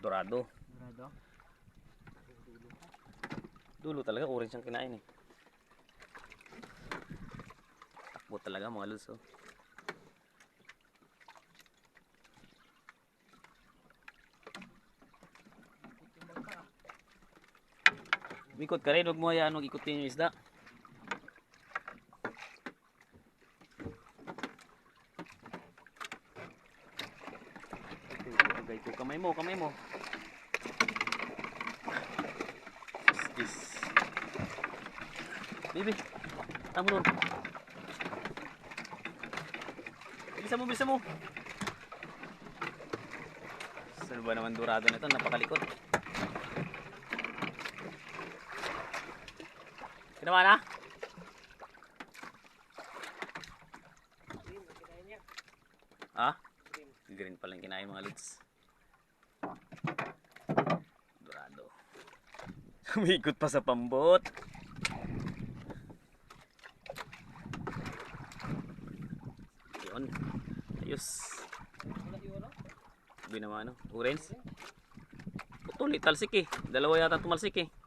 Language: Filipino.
Dorado. Dorado. Dulo talaga, orange ang kinain eh. Takbo talaga mga lods oh. Ikot ka rin, huwag mo hayaan, huwag ikutin yung isda. Ito, kamay mo, kamay mo. This. Bibi, tamo nun. Bilisan mo, bilisan mo. Saan ba naman dorado na ito? Napakalikot. Ginawa na? Ha? Green pala yung kinain mga lods. Dorado. Umikot pa sa pambot. Yun. Ayos. Sabi naman ano? Orange? Putol, talsik eh. Dalawa yata tumalsik eh.